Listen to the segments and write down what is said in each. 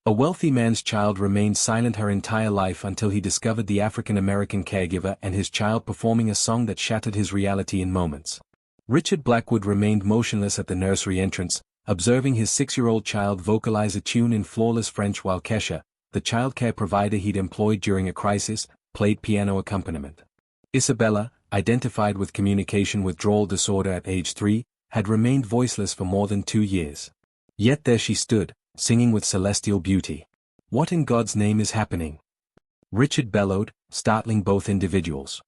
A wealthy man's child remained silent her entire life until he discovered the African-American caregiver and his child performing a song that shattered his reality in moments. Richard Blackwood remained motionless at the nursery entrance, observing his 6-year-old child vocalize a tune in flawless French while Kesha, the childcare provider he'd employed during a crisis, played piano accompaniment. Isabella, identified with communication withdrawal disorder at age 3, had remained voiceless for more than 2 years. Yet there she stood, singing with celestial beauty. What in God's name is happening? Richard bellowed, startling both individuals.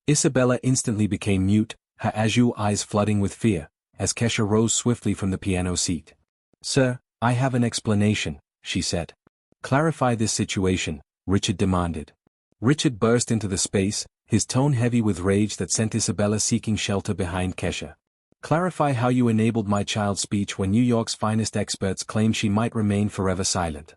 Isabella instantly became mute, her azure eyes flooding with fear, as Kesha rose swiftly from the piano seat. "Sir, I have an explanation," she said. "Clarify this situation," Richard demanded. Richard burst into the space, his tone heavy with rage that sent Isabella seeking shelter behind Kesha. "Clarify how you enabled my child's speech when New York's finest experts claim she might remain forever silent."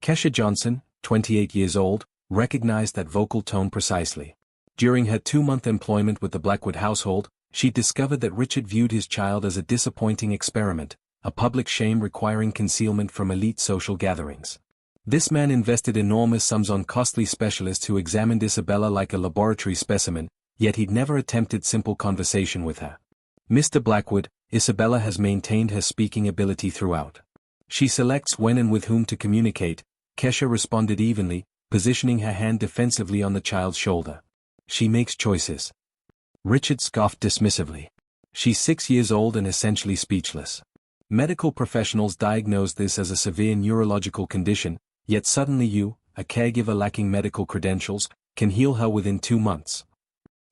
Kesha Johnson, 28 years old, recognized that vocal tone precisely. During her 2-month employment with the Blackwood household, she discovered that Richard viewed his child as a disappointing experiment, a public shame requiring concealment from elite social gatherings. This man invested enormous sums on costly specialists who examined Isabella like a laboratory specimen, yet he'd never attempted simple conversation with her. "Mr. Blackwood, Isabella has maintained her speaking ability throughout. She selects when and with whom to communicate," Kesha responded evenly, positioning her hand defensively on the child's shoulder. "She makes choices." Richard scoffed dismissively. "She's 6 years old and essentially speechless. Medical professionals diagnosed this as a severe neurological condition, yet suddenly you, a caregiver lacking medical credentials, can heal her within 2 months."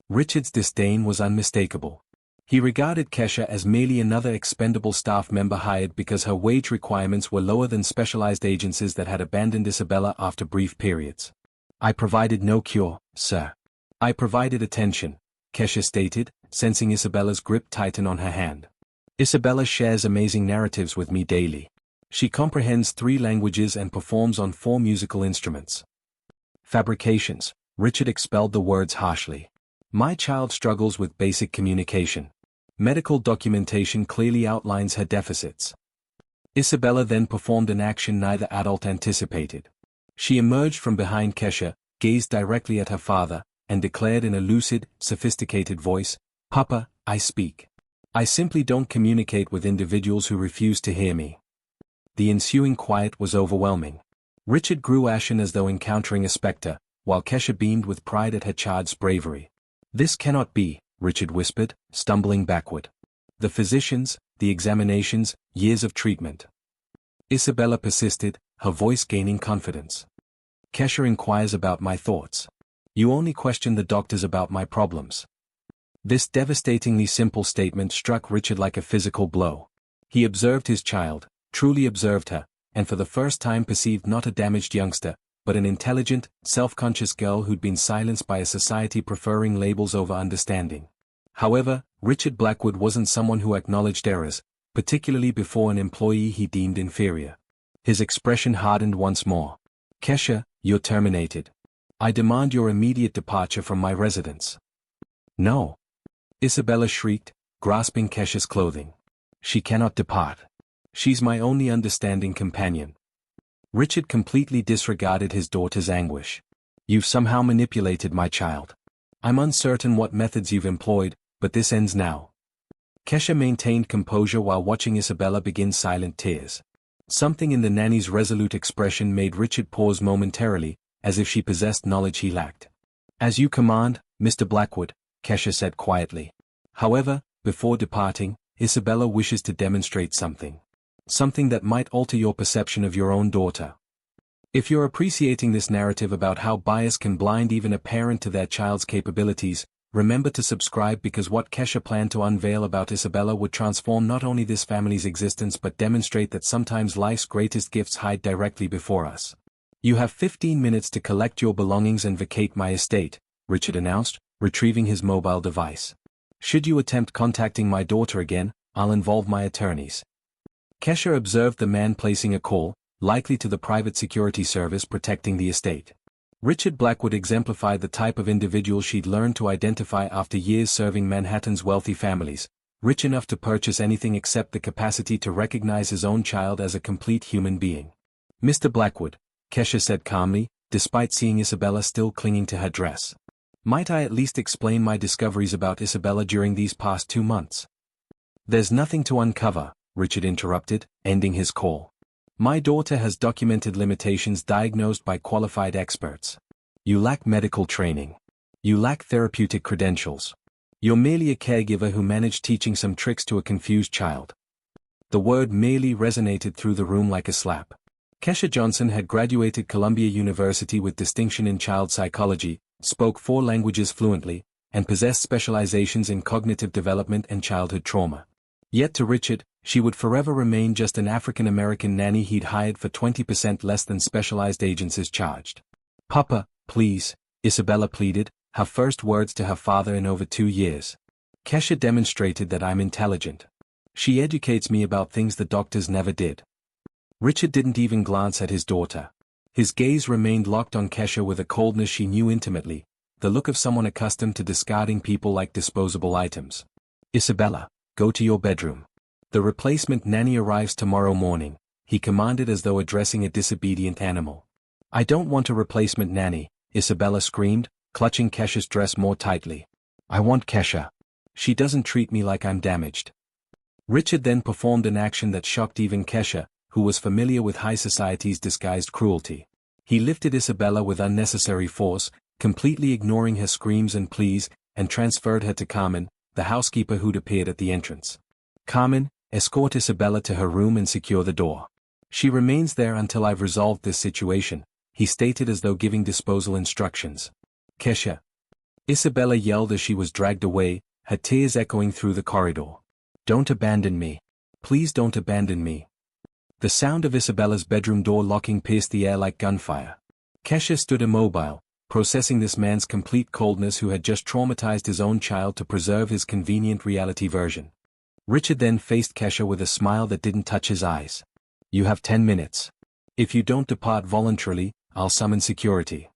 Richard's disdain was unmistakable. He regarded Kesha as merely another expendable staff member hired because her wage requirements were lower than specialized agencies that had abandoned Isabella after brief periods. "I provided no cure, sir. I provided attention," Kesha stated, sensing Isabella's grip tighten on her hand. "Isabella shares amazing narratives with me daily. She comprehends 3 languages and performs on 4 musical instruments." "Fabrications," Richard expelled the words harshly. "My child struggles with basic communication. Medical documentation clearly outlines her deficits." Isabella then performed an action neither adult anticipated. She emerged from behind Kesha, gazed directly at her father, and declared in a lucid, sophisticated voice, "Papa, I speak. I simply don't communicate with individuals who refuse to hear me." The ensuing quiet was overwhelming. Richard grew ashen as though encountering a specter, while Kesha beamed with pride at her child's bravery. "This cannot be," Richard whispered, stumbling backward. "The physicians, the examinations, years of treatment." Isabella persisted, her voice gaining confidence. "Kesha inquires about my thoughts. You only question the doctors about my problems." This devastatingly simple statement struck Richard like a physical blow. He observed his child, truly observed her, and for the first time perceived not a damaged youngster, but an intelligent, self-conscious girl who'd been silenced by a society preferring labels over understanding. However, Richard Blackwood wasn't someone who acknowledged errors, particularly before an employee he deemed inferior. His expression hardened once more. "Kesha, you're terminated. I demand your immediate departure from my residence." "No!" Isabella shrieked, grasping Kesha's clothing. "She cannot depart. She's my only understanding companion." Richard completely disregarded his daughter's anguish. "You've somehow manipulated my child. I'm uncertain what methods you've employed, but this ends now." Kesha maintained composure while watching Isabella begin silent tears. Something in the nanny's resolute expression made Richard pause momentarily, as if she possessed knowledge he lacked. "As you command, Mr. Blackwood," Kesha said quietly. "However, before departing, Isabella wishes to demonstrate something. Something that might alter your perception of your own daughter. If you're appreciating this narrative about how bias can blind even a parent to their child's capabilities, remember to subscribe because what Kesha planned to unveil about Isabella would transform not only this family's existence but demonstrate that sometimes life's greatest gifts hide directly before us. "You have 15 minutes to collect your belongings and vacate my estate," Richard announced, retrieving his mobile device. "Should you attempt contacting my daughter again, I'll involve my attorneys." Kesha observed the man placing a call, likely to the private security service protecting the estate. Richard Blackwood exemplified the type of individual she'd learned to identify after years serving Manhattan's wealthy families, rich enough to purchase anything except the capacity to recognize his own child as a complete human being. Mr. Blackwood, Kesha said calmly, despite seeing Isabella still clinging to her dress. Might I at least explain my discoveries about Isabella during these past 2 months? There's nothing to uncover, Richard interrupted, ending his call. My daughter has documented limitations diagnosed by qualified experts. You lack medical training. You lack therapeutic credentials. You're merely a caregiver who managed teaching some tricks to a confused child. The word merely resonated through the room like a slap. Kesha Johnson had graduated Columbia University with distinction in child psychology, spoke 4 languages fluently, and possessed specializations in cognitive development and childhood trauma. Yet to Richard, she would forever remain just an African-American nanny he'd hired for 20% less than specialized agencies charged. Papa, please, Isabella pleaded, her first words to her father in over 2 years. Kesha demonstrated that I'm intelligent. She educates me about things the doctors never did. Richard didn't even glance at his daughter. His gaze remained locked on Kesha with a coldness she knew intimately, the look of someone accustomed to discarding people like disposable items. Isabella, go to your bedroom. The replacement nanny arrives tomorrow morning, he commanded as though addressing a disobedient animal. I don't want a replacement nanny, Isabella screamed, clutching Kesha's dress more tightly. I want Kesha. She doesn't treat me like I'm damaged. Richard then performed an action that shocked even Kesha, who was familiar with high society's disguised cruelty. He lifted Isabella with unnecessary force, completely ignoring her screams and pleas, and transferred her to Carmen, the housekeeper who'd appeared at the entrance. Carmen, escort Isabella to her room and secure the door. She remains there until I've resolved this situation, he stated as though giving disposal instructions. Kesha. Isabella yelled as she was dragged away, her tears echoing through the corridor. Don't abandon me. Please don't abandon me. The sound of Isabella's bedroom door locking pierced the air like gunfire. Kesha stood immobile, processing this man's complete coldness who had just traumatized his own child to preserve his convenient reality version. Richard then faced Kesha with a smile that didn't touch his eyes. You have 10 minutes. If you don't depart voluntarily, I'll summon security.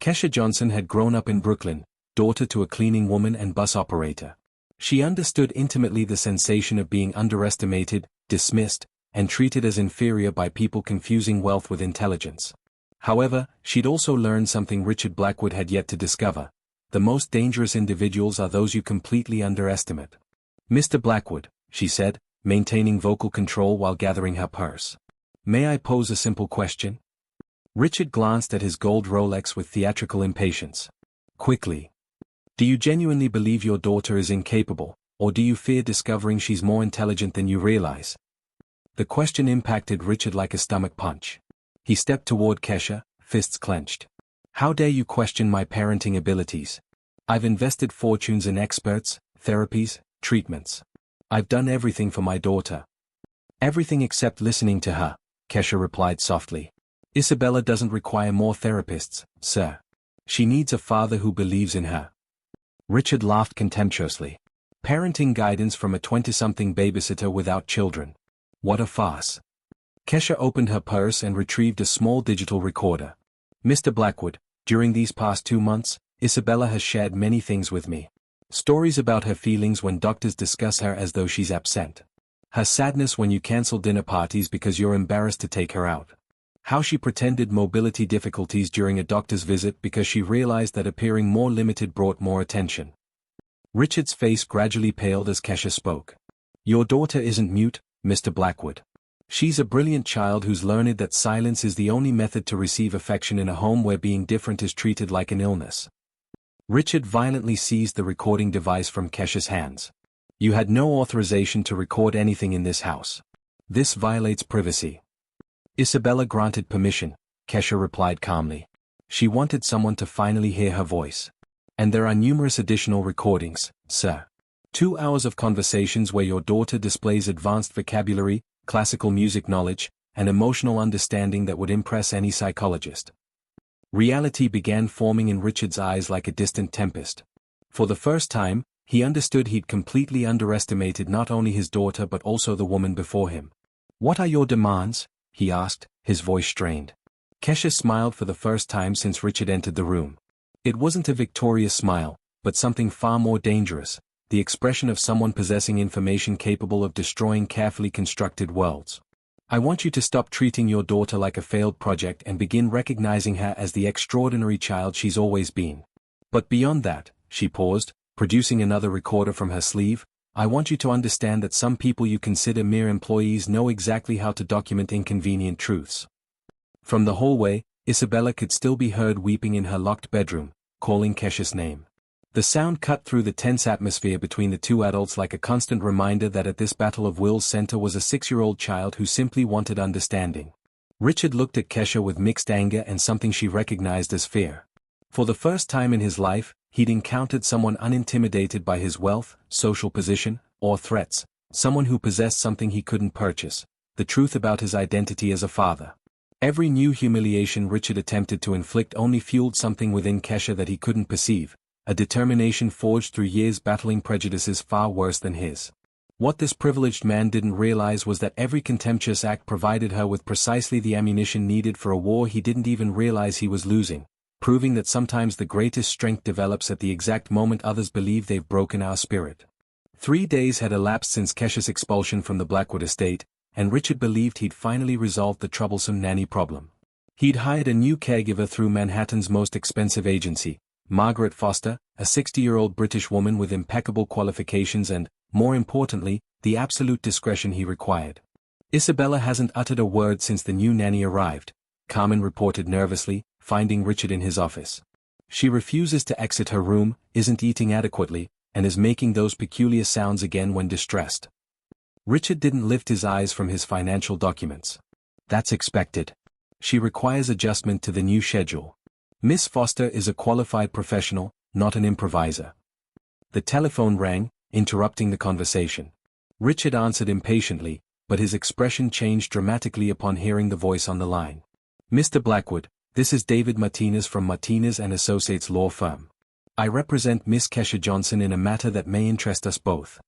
Kesha Johnson had grown up in Brooklyn, daughter to a cleaning woman and bus operator. She understood intimately the sensation of being underestimated, dismissed, and treated as inferior by people confusing wealth with intelligence. However, she'd also learned something Richard Blackwood had yet to discover. The most dangerous individuals are those you completely underestimate. Mr. Blackwood, she said, maintaining vocal control while gathering her purse. May I pose a simple question? Richard glanced at his gold Rolex with theatrical impatience. Quickly. Do you genuinely believe your daughter is incapable, or do you fear discovering she's more intelligent than you realize? The question impacted Richard like a stomach punch. He stepped toward Kesha, fists clenched. How dare you question my parenting abilities? I've invested fortunes in experts, therapies, treatments. I've done everything for my daughter. Everything except listening to her, Kesha replied softly. Isabella doesn't require more therapists, sir. She needs a father who believes in her. Richard laughed contemptuously. Parenting guidance from a 20-something babysitter without children. What a farce. Kesha opened her purse and retrieved a small digital recorder. Mr. Blackwood, during these past 2 months, Isabella has shared many things with me. Stories about her feelings when doctors discuss her as though she's absent. Her sadness when you cancel dinner parties because you're embarrassed to take her out. How she pretended mobility difficulties during a doctor's visit because she realized that appearing more limited brought more attention. Richard's face gradually paled as Kesha spoke. Your daughter isn't mute, Mr. Blackwood. She's a brilliant child who's learned that silence is the only method to receive affection in a home where being different is treated like an illness. Richard violently seized the recording device from Kesha's hands. You had no authorization to record anything in this house. This violates privacy. Isabella granted permission, Kesha replied calmly. She wanted someone to finally hear her voice. And there are numerous additional recordings, sir. 2 hours of conversations where your daughter displays advanced vocabulary, classical music knowledge, and emotional understanding that would impress any psychologist. Reality began forming in Richard's eyes like a distant tempest. For the first time, he understood he'd completely underestimated not only his daughter but also the woman before him. What are your demands? He asked, his voice strained. Kesha smiled for the first time since Richard entered the room. It wasn't a victorious smile, but something far more dangerous, the expression of someone possessing information capable of destroying carefully constructed worlds. I want you to stop treating your daughter like a failed project and begin recognizing her as the extraordinary child she's always been. But beyond that, she paused, producing another recorder from her sleeve, I want you to understand that some people you consider mere employees know exactly how to document inconvenient truths. From the hallway, Isabella could still be heard weeping in her locked bedroom, calling Kesha's name. The sound cut through the tense atmosphere between the two adults like a constant reminder that at this battle of wills center was a 6-year-old child who simply wanted understanding. Richard looked at Kesha with mixed anger and something she recognized as fear. For the first time in his life, he'd encountered someone unintimidated by his wealth, social position, or threats, someone who possessed something he couldn't purchase, the truth about his identity as a father. Every new humiliation Richard attempted to inflict only fueled something within Kesha that he couldn't perceive, a determination forged through years battling prejudices far worse than his. What this privileged man didn't realize was that every contemptuous act provided her with precisely the ammunition needed for a war he didn't even realize he was losing, proving that sometimes the greatest strength develops at the exact moment others believe they've broken our spirit. 3 days had elapsed since Kesha's expulsion from the Blackwood estate, and Richard believed he'd finally resolved the troublesome nanny problem. He'd hired a new caregiver through Manhattan's most expensive agency, Margaret Foster, a 60-year-old British woman with impeccable qualifications and, more importantly, the absolute discretion he required. Isabella hasn't uttered a word since the new nanny arrived, Carmen reported nervously, finding Richard in his office. She refuses to exit her room, isn't eating adequately, and is making those peculiar sounds again when distressed. Richard didn't lift his eyes from his financial documents. That's expected. She requires adjustment to the new schedule. Miss Foster is a qualified professional, not an improviser. The telephone rang, interrupting the conversation. Richard answered impatiently, but his expression changed dramatically upon hearing the voice on the line. Mr. Blackwood, this is David Martinez from Martinez & Associates law firm. I represent Miss Kesha Johnson in a matter that may interest us both.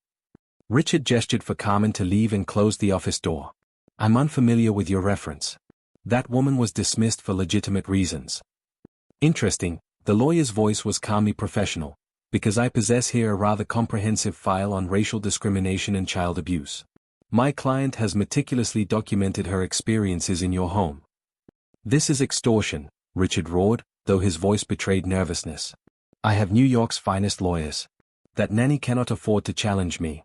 Richard gestured for Carmen to leave and closed the office door. I'm unfamiliar with your reference. That woman was dismissed for legitimate reasons. Interesting, the lawyer's voice was calmly professional, because I possess here a rather comprehensive file on racial discrimination and child abuse. My client has meticulously documented her experiences in your home. This is extortion, Richard roared, though his voice betrayed nervousness. I have New York's finest lawyers. That nanny cannot afford to challenge me.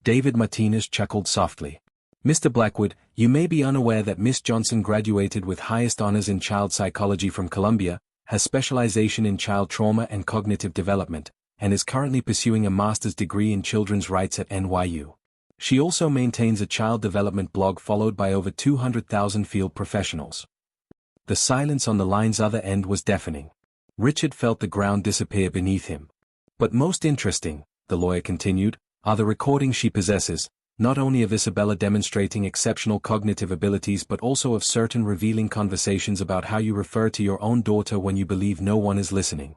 David Martinez chuckled softly. Mr. Blackwood, you may be unaware that Miss Johnson graduated with highest honors in child psychology from Columbia, has specialization in child trauma and cognitive development, and is currently pursuing a master's degree in children's rights at NYU. She also maintains a child development blog followed by over 200,000 field professionals. The silence on the line's other end was deafening. Richard felt the ground disappear beneath him. But most interesting, the lawyer continued, are the recordings she possesses, not only of Isabella demonstrating exceptional cognitive abilities but also of certain revealing conversations about how you refer to your own daughter when you believe no one is listening.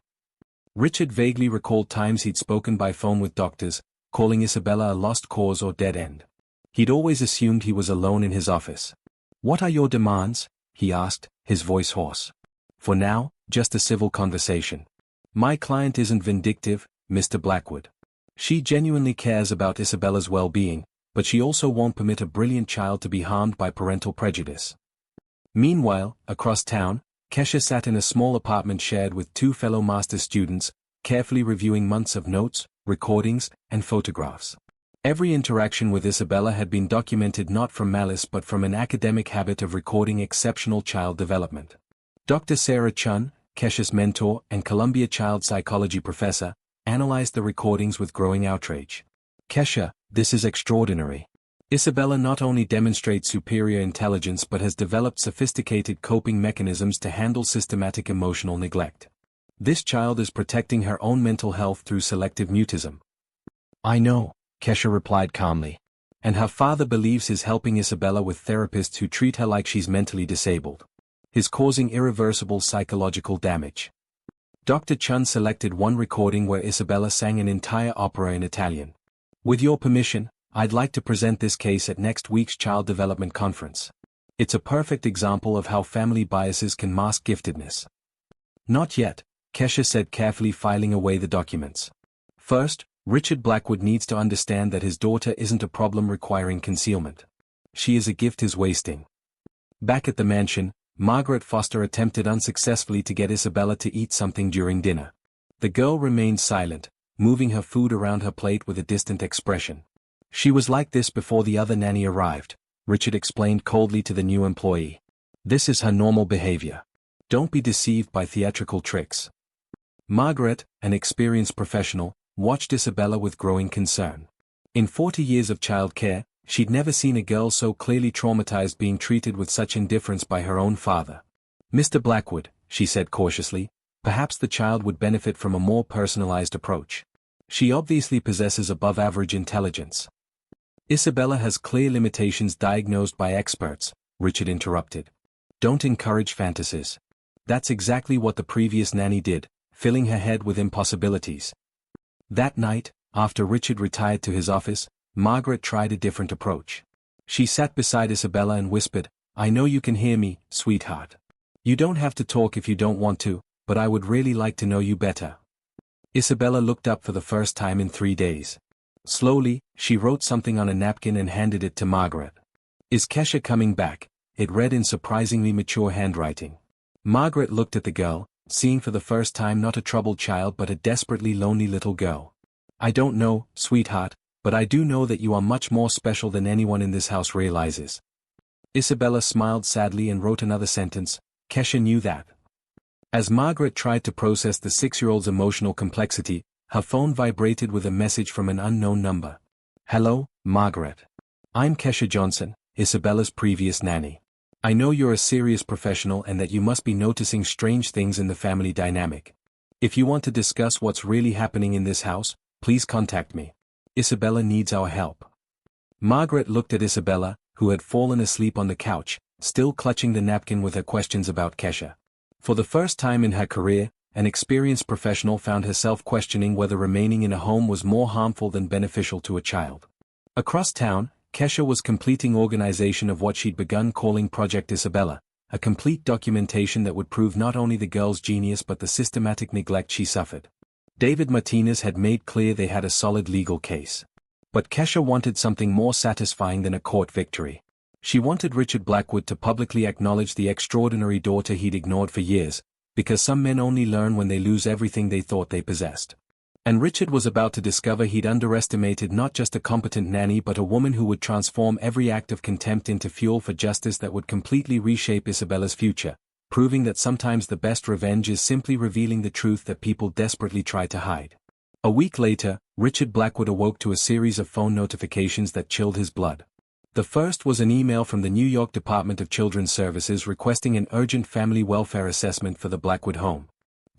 Richard vaguely recalled times he'd spoken by phone with doctors, calling Isabella a lost cause or dead end. He'd always assumed he was alone in his office. What are your demands? He asked, his voice hoarse. For now, just a civil conversation. My client isn't vindictive, Mr. Blackwood. She genuinely cares about Isabella's well-being, but she also won't permit a brilliant child to be harmed by parental prejudice. Meanwhile, across town, Kesha sat in a small apartment shared with 2 fellow master's students, carefully reviewing months of notes, recordings, and photographs. Every interaction with Isabella had been documented not from malice but from an academic habit of recording exceptional child development. Dr. Sarah Chun, Kesha's mentor and Columbia child psychology professor, analyzed the recordings with growing outrage. Kesha, this is extraordinary. Isabella not only demonstrates superior intelligence but has developed sophisticated coping mechanisms to handle systematic emotional neglect. This child is protecting her own mental health through selective mutism. I know, Kesha replied calmly. And her father believes he's helping Isabella with therapists who treat her like she's mentally disabled. He's causing irreversible psychological damage. Dr. Chun selected one recording where Isabella sang an entire opera in Italian. With your permission, I'd like to present this case at next week's Child Development Conference. It's a perfect example of how family biases can mask giftedness. Not yet, Kesha said, carefully filing away the documents. First, Richard Blackwood needs to understand that his daughter isn't a problem requiring concealment. she is a gift is wasting. Back at the mansion, Margaret Foster attempted unsuccessfully to get Isabella to eat something during dinner. The girl remained silent, moving her food around her plate with a distant expression. She was like this before the other nanny arrived, Richard explained coldly to the new employee. This is her normal behavior. Don't be deceived by theatrical tricks. Margaret, an experienced professional, watched Isabella with growing concern. In 40 years of child care, she'd never seen a girl so clearly traumatized being treated with such indifference by her own father. Mr. Blackwood, she said cautiously, perhaps the child would benefit from a more personalized approach. She obviously possesses above-average intelligence. Isabella has clear limitations diagnosed by experts, Richard interrupted. Don't encourage fantasies. That's exactly what the previous nanny did, filling her head with impossibilities. That night, after Richard retired to his office, Margaret tried a different approach. She sat beside Isabella and whispered, I know you can hear me, sweetheart. You don't have to talk if you don't want to, but I would really like to know you better. Isabella looked up for the first time in 3 days. Slowly, she wrote something on a napkin and handed it to Margaret. Is Kesha coming back? It read in surprisingly mature handwriting. Margaret looked at the girl, seeing for the first time not a troubled child but a desperately lonely little girl. I don't know, sweetheart, but I do know that you are much more special than anyone in this house realizes. Isabella smiled sadly and wrote another sentence, Kesha knew that. As Margaret tried to process the 6-year-old's emotional complexity, her phone vibrated with a message from an unknown number. Hello, Margaret. I'm Kesha Johnson, Isabella's previous nanny. I know you're a serious professional and that you must be noticing strange things in the family dynamic. If you want to discuss what's really happening in this house, please contact me. Isabella needs our help. Margaret looked at Isabella, who had fallen asleep on the couch, still clutching the napkin with her questions about Kesha. For the first time in her career, an experienced professional found herself questioning whether remaining in a home was more harmful than beneficial to a child. Across town, Kesha was completing organization of what she'd begun calling Project Isabella, a complete documentation that would prove not only the girl's genius but the systematic neglect she suffered. David Martinez had made clear they had a solid legal case. But Kesha wanted something more satisfying than a court victory. She wanted Richard Blackwood to publicly acknowledge the extraordinary daughter he'd ignored for years, because some men only learn when they lose everything they thought they possessed. And Richard was about to discover he'd underestimated not just a competent nanny but a woman who would transform every act of contempt into fuel for justice that would completely reshape Isabella's future, proving that sometimes the best revenge is simply revealing the truth that people desperately try to hide. A week later, Richard Blackwood awoke to a series of phone notifications that chilled his blood. The first was an email from the New York Department of Children's Services requesting an urgent family welfare assessment for the Blackwood home.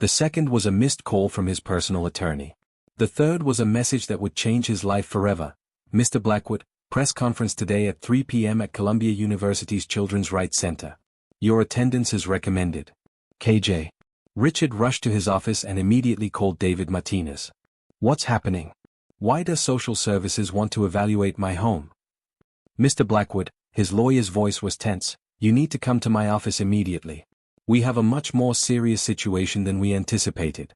The second was a missed call from his personal attorney. The third was a message that would change his life forever. Mr. Blackwood, press conference today at 3 p.m. at Columbia University's Children's Rights Center. Your attendance is recommended. KJ. Richard rushed to his office and immediately called David Martinez. What's happening? Why does social services want to evaluate my home? Mr. Blackwood, his lawyer's voice was tense, you need to come to my office immediately. We have a much more serious situation than we anticipated.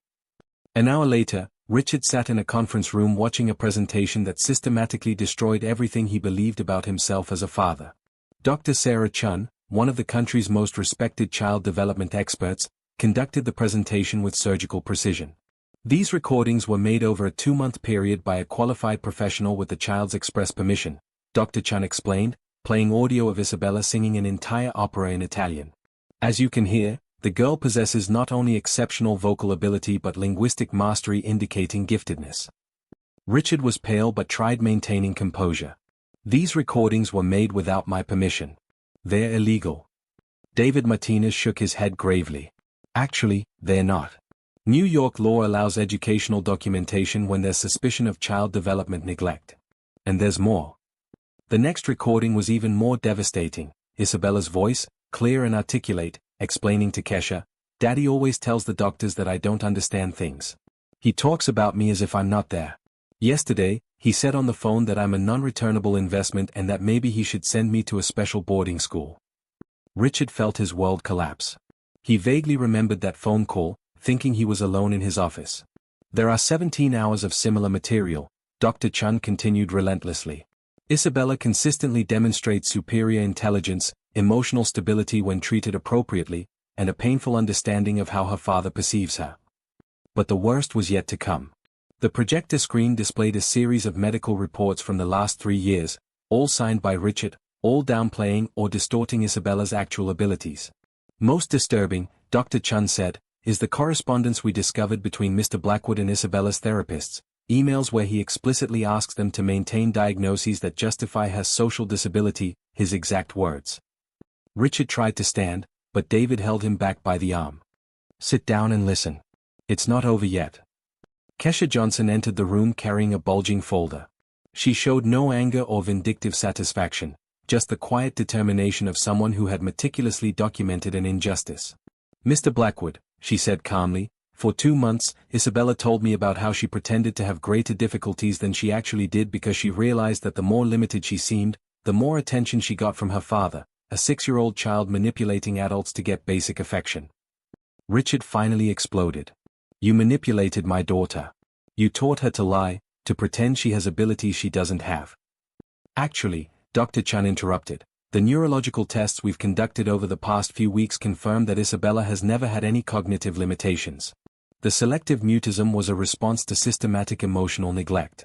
An hour later, Richard sat in a conference room watching a presentation that systematically destroyed everything he believed about himself as a father. Dr. Sarah Chun, one of the country's most respected child development experts, conducted the presentation with surgical precision. These recordings were made over a 2-month period by a qualified professional with the child's express permission, Dr. Chun explained, playing audio of Isabella singing an entire opera in Italian. As you can hear, the girl possesses not only exceptional vocal ability but linguistic mastery indicating giftedness. Richard was pale but tried maintaining composure. These recordings were made without my permission. They're illegal. David Martinez shook his head gravely. Actually, they're not. New York law allows educational documentation when there's suspicion of child development neglect. And there's more. The next recording was even more devastating, Isabella's voice, clear and articulate, explaining to Kesha, Daddy always tells the doctors that I don't understand things. He talks about me as if I'm not there. Yesterday, he said on the phone that I'm a non-returnable investment and that maybe he should send me to a special boarding school. Richard felt his world collapse. He vaguely remembered that phone call, thinking he was alone in his office. There are 17 hours of similar material, Dr. Chun continued relentlessly. Isabella consistently demonstrates superior intelligence, emotional stability when treated appropriately, and a painful understanding of how her father perceives her. But the worst was yet to come. The projector screen displayed a series of medical reports from the last 3 years, all signed by Richard, all downplaying or distorting Isabella's actual abilities. Most disturbing, Dr. Chun said, is the correspondence we discovered between Mr. Blackwood and Isabella's therapists, emails where he explicitly asks them to maintain diagnoses that justify her social disability, his exact words. Richard tried to stand, but David held him back by the arm. "Sit down and listen. It's not over yet." Kesha Johnson entered the room carrying a bulging folder. She showed no anger or vindictive satisfaction, just the quiet determination of someone who had meticulously documented an injustice. "Mr. Blackwood," she said calmly, "for 2 months, Isabella told me about how she pretended to have greater difficulties than she actually did because she realized that the more limited she seemed, the more attention she got from her father, a 6-year-old child manipulating adults to get basic affection." Richard finally exploded. "You manipulated my daughter. You taught her to lie, to pretend she has abilities she doesn't have." "Actually," Dr. Chun interrupted, "the neurological tests we've conducted over the past few weeks confirm that Isabella has never had any cognitive limitations. The selective mutism was a response to systematic emotional neglect."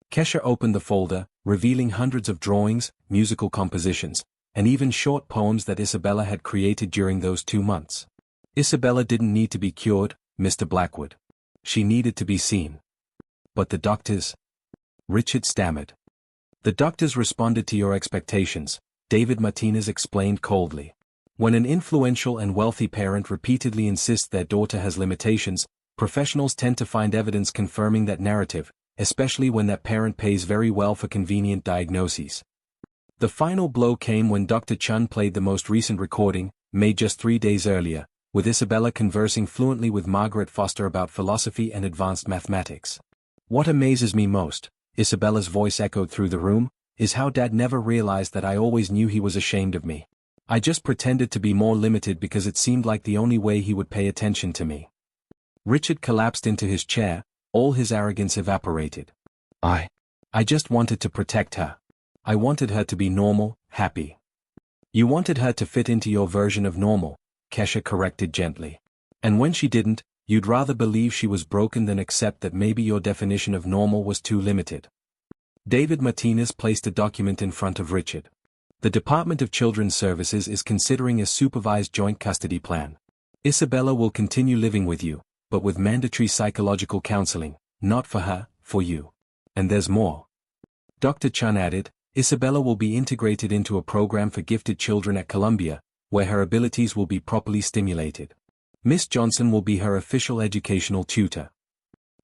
Kesha opened the folder, revealing hundreds of drawings, musical compositions, and even short poems that Isabella had created during those 2 months. "Isabella didn't need to be cured, Mr. Blackwood. She needed to be seen." "But the doctors?" Richard stammered. "The doctors responded to your expectations," David Martinez explained coldly. "When an influential and wealthy parent repeatedly insists their daughter has limitations, professionals tend to find evidence confirming that narrative, especially when that parent pays very well for convenient diagnoses." The final blow came when Dr. Chun played the most recent recording, made just 3 days earlier, with Isabella conversing fluently with Margaret Foster about philosophy and advanced mathematics. "What amazes me most," Isabella's voice echoed through the room, "is how Dad never realized that I always knew he was ashamed of me. I just pretended to be more limited because it seemed like the only way he would pay attention to me." Richard collapsed into his chair, all his arrogance evaporated. I just wanted to protect her. I wanted her to be normal, happy." "You wanted her to fit into your version of normal," Kesha corrected gently. "And when she didn't, you'd rather believe she was broken than accept that maybe your definition of normal was too limited." David Martinez placed a document in front of Richard. "The Department of Children's Services is considering a supervised joint custody plan. Isabella will continue living with you, but with mandatory psychological counseling, not for her, for you. And there's more." Dr. Chun added, "Isabella will be integrated into a program for gifted children at Columbia, where her abilities will be properly stimulated. Miss Johnson will be her official educational tutor."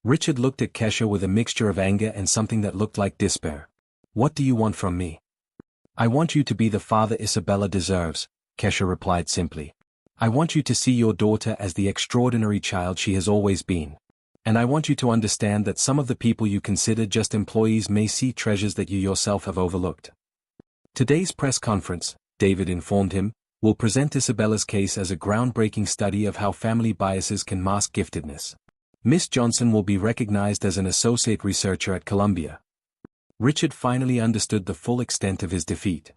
Richard looked at Kesha with a mixture of anger and something that looked like despair. "What do you want from me?" "I want you to be the father Isabella deserves," Kesha replied simply. "I want you to see your daughter as the extraordinary child she has always been. And I want you to understand that some of the people you consider just employees may see treasures that you yourself have overlooked." Today's press conference, David informed him, will present Isabella's case as a groundbreaking study of how family biases can mask giftedness. Miss Johnson will be recognized as an associate researcher at Columbia. Richard finally understood the full extent of his defeat.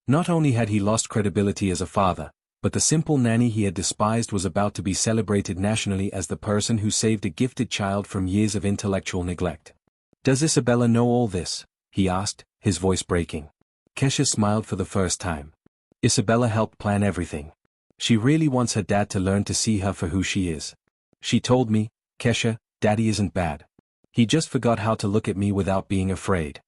Not only had he lost credibility as a father, but the simple nanny he had despised was about to be celebrated nationally as the person who saved a gifted child from years of intellectual neglect. "Does Isabella know all this?" he asked, his voice breaking. Kesha smiled for the first time. "Isabella helped plan everything. She really wants her dad to learn to see her for who she is. She told me, 'Kesha, Daddy isn't bad. He just forgot how to look at me without being afraid.'"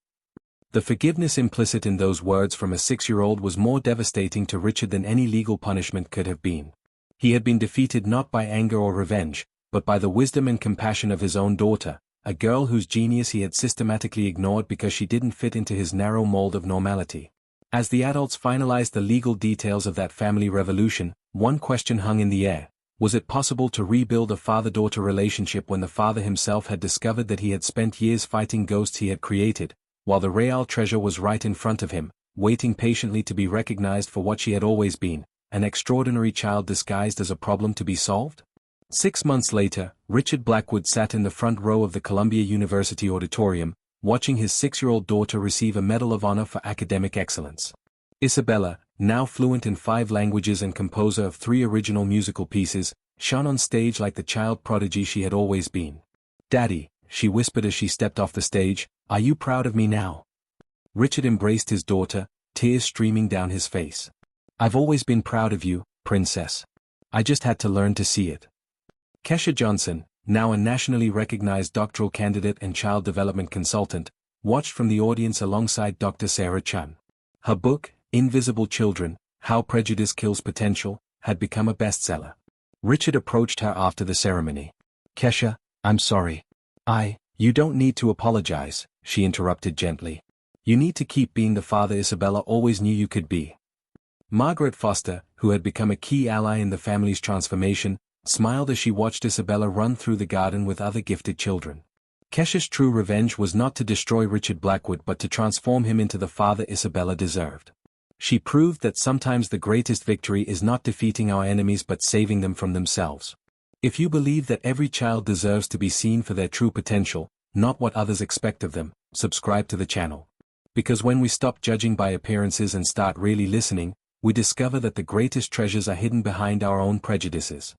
The forgiveness implicit in those words from a 6-year-old was more devastating to Richard than any legal punishment could have been. He had been defeated not by anger or revenge, but by the wisdom and compassion of his own daughter, a girl whose genius he had systematically ignored because she didn't fit into his narrow mold of normality. As the adults finalized the legal details of that family revolution, one question hung in the air: was it possible to rebuild a father-daughter relationship when the father himself had discovered that he had spent years fighting ghosts he had created, while the real treasure was right in front of him, waiting patiently to be recognized for what she had always been, an extraordinary child disguised as a problem to be solved? 6 months later, Richard Blackwood sat in the front row of the Columbia University auditorium, watching his 6-year-old daughter receive a Medal of Honor for academic excellence. Isabella, now fluent in 5 languages and composer of 3 original musical pieces, shone on stage like the child prodigy she had always been. "Daddy," she whispered as she stepped off the stage, "are you proud of me now?" Richard embraced his daughter, tears streaming down his face. "I've always been proud of you, princess. I just had to learn to see it." Kesha Johnson, now a nationally recognized doctoral candidate and child development consultant, watched from the audience alongside Dr. Sarah Chun. Her book, Invisible Children, How Prejudice Kills Potential, had become a bestseller. Richard approached her after the ceremony. "Kesha, I'm sorry. You don't need to apologize," she interrupted gently. "You need to keep being the father Isabella always knew you could be." Margaret Foster, who had become a key ally in the family's transformation, smiled as she watched Isabella run through the garden with other gifted children. Kesha's true revenge was not to destroy Richard Blackwood but to transform him into the father Isabella deserved. She proved that sometimes the greatest victory is not defeating our enemies but saving them from themselves. If you believe that every child deserves to be seen for their true potential, not what others expect of them, subscribe to the channel. Because when we stop judging by appearances and start really listening, we discover that the greatest treasures are hidden behind our own prejudices.